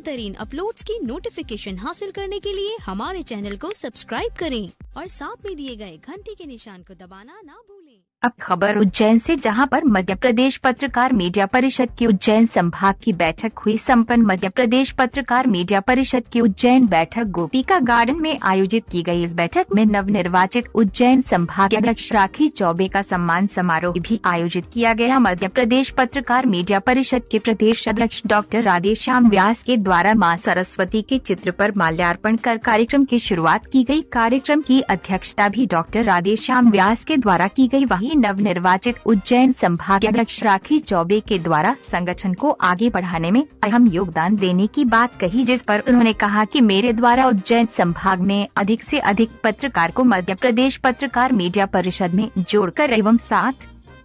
तरीन अपलोड्स की नोटिफिकेशन हासिल करने के लिए हमारे चैनल को सब्सक्राइब करें और साथ में दिए गए घंटी के निशान को दबाना ना भूलें। अब खबर उज्जैन से, जहां पर मध्य प्रदेश पत्रकार मीडिया परिषद की उज्जैन संभाग की बैठक हुई संपन्न। मध्य प्रदेश पत्रकार मीडिया परिषद की उज्जैन बैठक गोपिका गार्डन में आयोजित की गई। इस बैठक में नवनिर्वाचित उज्जैन संभाग अध्यक्ष राखी चौबे का सम्मान समारोह भी आयोजित किया गया। मध्य प्रदेश पत्रकार मीडिया परिषद के प्रदेश अध्यक्ष डॉक्टर राधेश्याम व्यास के द्वारा मां सरस्वती के चित्र पर माल्यार्पण कर कार्यक्रम की शुरुआत की गई। कार्यक्रम की अध्यक्षता भी डॉक्टर राधेश्याम व्यास के द्वारा की गई। वहीं नवनिर्वाचित उज्जैन संभागाध्यक्ष राखी चौबे के द्वारा संगठन को आगे बढ़ाने में अहम योगदान देने की बात कही, जिस पर उन्होंने कहा कि मेरे द्वारा उज्जैन संभाग में अधिक से अधिक पत्रकार को मध्य प्रदेश पत्रकार मीडिया परिषद में जोड़कर एवं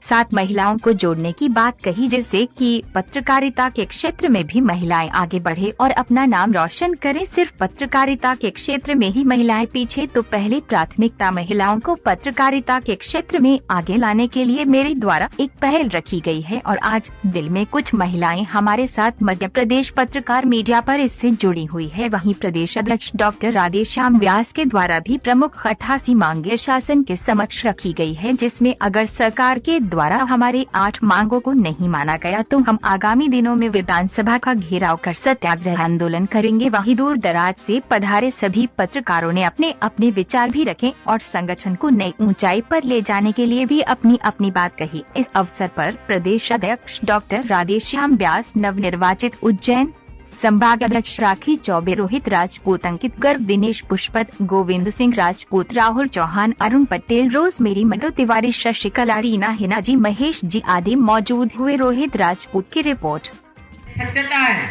सात महिलाओं को जोड़ने की बात कही, जिससे कि पत्रकारिता के क्षेत्र में भी महिलाएं आगे बढ़े और अपना नाम रोशन करें। सिर्फ पत्रकारिता के क्षेत्र में ही महिलाएं पीछे, तो पहले प्राथमिकता महिलाओं को पत्रकारिता के क्षेत्र में आगे लाने के लिए मेरे द्वारा एक पहल रखी गई है और आज दिल में कुछ महिलाएं हमारे साथ मध्य प्रदेश पत्रकार मीडिया पर इससे जुड़ी हुई है। वहीं प्रदेश अध्यक्ष डॉक्टर राधेश्याम व्यास के द्वारा भी प्रमुख 88 मांगे शासन के समक्ष रखी गई है, जिसमें अगर सरकार के द्वारा हमारे 8 मांगों को नहीं माना गया तो हम आगामी दिनों में विधानसभा का घेराव कर सत्याग्रह आंदोलन करेंगे। वहीं दूर दराज से पधारे सभी पत्रकारों ने अपने अपने विचार भी रखे और संगठन को नई ऊंचाई पर ले जाने के लिए भी अपनी अपनी बात कही। इस अवसर पर प्रदेश अध्यक्ष डॉक्टर राधेश्याम व्यास, नवनिर्वाचित उज्जैन संभाग अध्यक्ष राखी चौबे, रोहित राजपूत, अंकित गर्ग, दिनेश पुष्पत, गोविंद सिंह राजपूत, राहुल चौहान, अरुण पटेल, रोजमेरी मंडल तिवारी, शशिकला, रीना हिना जी, महेश जी आदि मौजूद हुए। रोहित राजपूत की रिपोर्ट। सत्यता है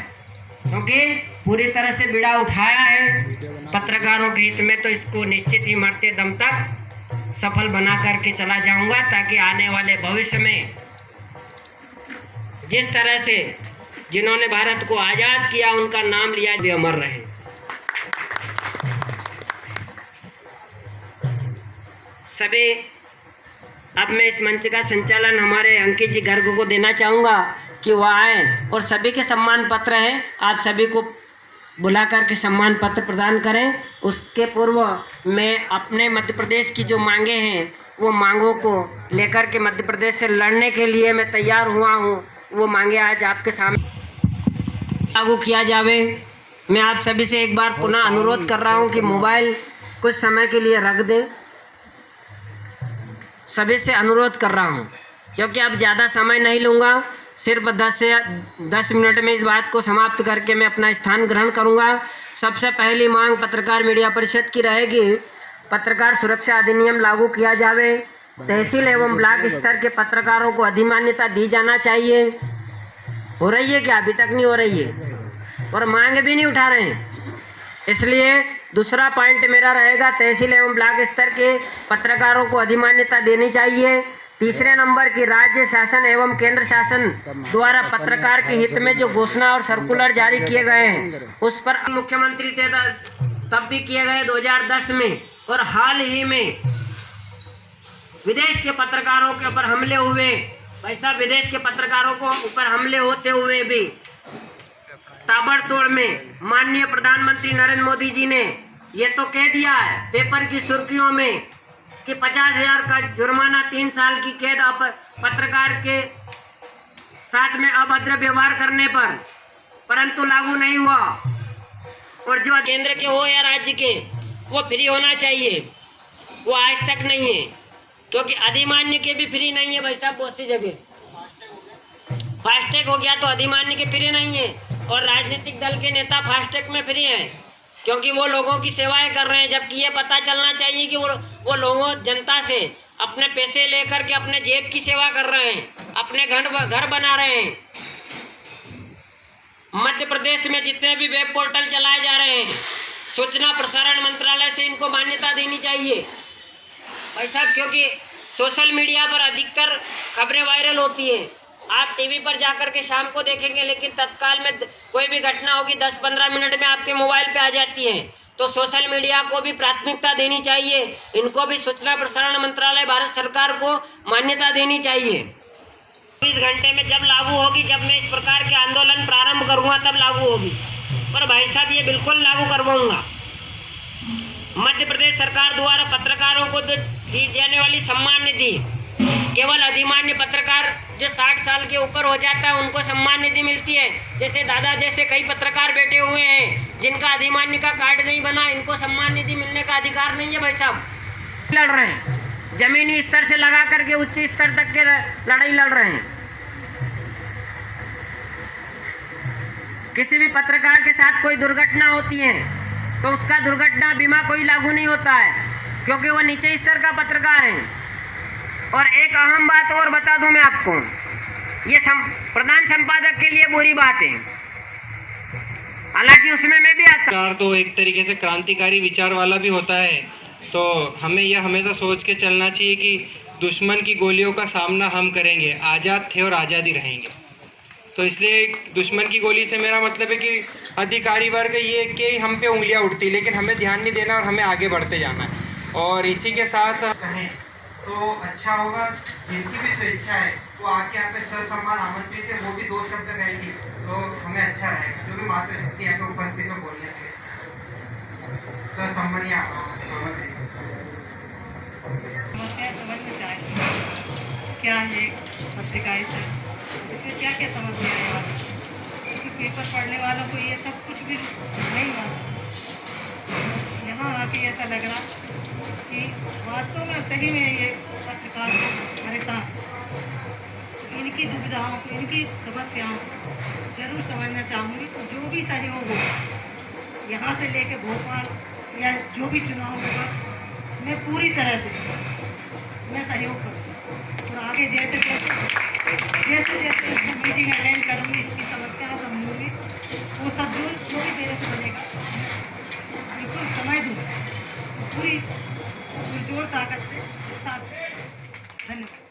क्योंकि पूरी तरह से बीड़ा उठाया है पत्रकारों के हित में, तो इसको निश्चित ही मरते दम तक सफल बना करके चला जाऊंगा, ताकि आने वाले भविष्य में जिस तरह से जिन्होंने भारत को आज़ाद किया उनका नाम लिया भी अमर रहे। सभी, अब मैं इस मंच का संचालन हमारे अंकित जी गर्ग को देना चाहूँगा कि वह आए और सभी के सम्मान पत्र हैं, आप सभी को बुला करके सम्मान पत्र प्रदान करें। उसके पूर्व मैं अपने मध्य प्रदेश की जो मांगे हैं वो मांगों को लेकर के मध्य प्रदेश से लड़ने के लिए मैं तैयार हुआ हूँ। वो मांगे आज आपके सामने लागू किया जावे। मैं आप सभी से एक बार पुनः अनुरोध कर रहा हूं कि मोबाइल कुछ समय के लिए रख दें। सभी से अनुरोध कर रहा हूं क्योंकि अब ज़्यादा समय नहीं लूँगा, सिर्फ 10 मिनट में इस बात को समाप्त करके मैं अपना स्थान ग्रहण करूंगा। सबसे पहली मांग पत्रकार मीडिया परिषद की रहेगी, पत्रकार सुरक्षा अधिनियम लागू किया जावे। तहसील एवं ब्लॉक स्तर के पत्रकारों को अधिमान्यता दी जाना चाहिए। हो रही है क्या? अभी तक नहीं हो रही है और मांग भी नहीं उठा रहे हैं। इसलिए दूसरा पॉइंट मेरा रहेगा, तहसील एवं ब्लॉक स्तर के पत्रकारों को अधिमान्यता देनी चाहिए। तीसरे नंबर की राज्य शासन एवं केंद्र शासन द्वारा पत्रकार के हित में जो घोषणा और सर्कुलर जारी किए गए हैं उस पर मुख्यमंत्री थे तब भी किए गए 2010 में, और हाल ही में विदेश के पत्रकारों के ऊपर हमले हुए। भाई साहब, विदेश के पत्रकारों को ऊपर हमले होते हुए भी ताबड़तोड़ में माननीय प्रधानमंत्री नरेंद्र मोदी जी ने ये तो कह दिया है पेपर की सुर्खियों में कि 50,000 का जुर्माना, 3 साल की कैद पत्रकार के साथ में अभद्र व्यवहार करने पर, परंतु लागू नहीं हुआ। और जो केंद्र के हो या राज्य के, वो फ्री होना चाहिए, वो आज तक नहीं है, क्योंकि अधिमान्य के भी फ्री नहीं है। भाई साहब, बहुत सी जगह फास्टैग हो गया तो अधिमान्य के फ्री नहीं है, और राजनीतिक दल के नेता फास्टैग में फ्री हैं क्योंकि वो लोगों की सेवाएं कर रहे हैं। जबकि ये पता चलना चाहिए कि वो लोगों, जनता से अपने पैसे लेकर के अपने जेब की सेवा कर रहे हैं, अपने घर बना रहे हैं। मध्य प्रदेश में जितने भी वेब पोर्टल चलाए जा रहे हैं, सूचना प्रसारण मंत्रालय से इनको मान्यता देनी चाहिए भाई साहब, क्योंकि सोशल मीडिया पर अधिकतर खबरें वायरल होती हैं। आप टीवी पर जाकर के शाम को देखेंगे, लेकिन तत्काल में कोई भी घटना होगी 10-15 मिनट में आपके मोबाइल पे आ जाती है। तो सोशल मीडिया को भी प्राथमिकता देनी चाहिए, इनको भी सूचना प्रसारण मंत्रालय भारत सरकार को मान्यता देनी चाहिए। 20 घंटे में जब लागू होगी, जब मैं इस प्रकार के आंदोलन प्रारंभ करूँगा तब लागू होगी। पर भाई साहब ये बिल्कुल लागू करवाऊंगा। मध्य प्रदेश सरकार द्वारा पत्रकारों को दी जाने वाली सम्मान निधि केवल अधिमान्य पत्रकार जो 60 साल के ऊपर हो जाता है उनको सम्मान निधि मिलती है। जैसे दादा जैसे कई पत्रकार बैठे हुए हैं जिनका अधिमान्य का कार्ड नहीं बना, इनको सम्मान निधि मिलने का अधिकार नहीं है। भाई साहब लड़ रहे हैं, जमीनी स्तर से लगा करके उच्च स्तर तक के लड़ाई लड़ रहे हैं। किसी भी पत्रकार के साथ कोई दुर्घटना होती है तो उसका दुर्घटना बीमा कोई लागू नहीं होता है, क्योंकि वो नीचे स्तर का पत्रकार है। और एक अहम बात और बता दूं मैं आपको, ये प्रधान संपादक के लिए बुरी बात है, हालांकि उसमें मैं भी आता। तो एक तरीके से क्रांतिकारी विचार वाला भी होता है, तो हमें यह हमेशा सोच के चलना चाहिए कि दुश्मन की गोलियों का सामना हम करेंगे, आज़ाद थे और आज़ादी रहेंगे। तो इसलिए दुश्मन की गोली से मेरा मतलब है कि अधिकारी वर्ग ये कि हम पे उंगलियां उठती, लेकिन हमें ध्यान नहीं देना और हमें आगे बढ़ते जाना है। और इसी के साथ कहें तो अच्छा होगा, जिनकी भी स्वेच्छा है वो आके यहाँ पे ससम्मान आमंत्रित है, वो भी 2 शब्द कहेगी तो हमें अच्छा रहेगा। जो भी मातृशक्ति यहाँ पे उपस्थित में बोलने के ससम्मान आमंत्रित समस्या समझ में जाए क्या है पत्रिकारिता, इसमें क्या क्या समस्या है, क्योंकि पेपर पढ़ने वालों को ये सब कुछ भी नहीं मालूम। यहाँ आके ऐसा लग रहा कि वास्तव में सही में ये पत्रकार को परेशान, इनकी दुविधाओं को, इनकी समस्याओं को जरूर समझना चाहूँगी। जो भी सहयोग हो यहाँ से लेके भोपाल या जो भी चुनाव होगा, मैं पूरी तरह से मैं सहयोग करूँगी और आगे जैसे जैसे मीटिंग अटेंड करूँगी, इसकी समस्याएं समझूँगी, वो सब जो भी मेरे से बनेगा बिल्कुल समय दूँगी, पूरी जोर ताकत से साथ। धन्यवाद।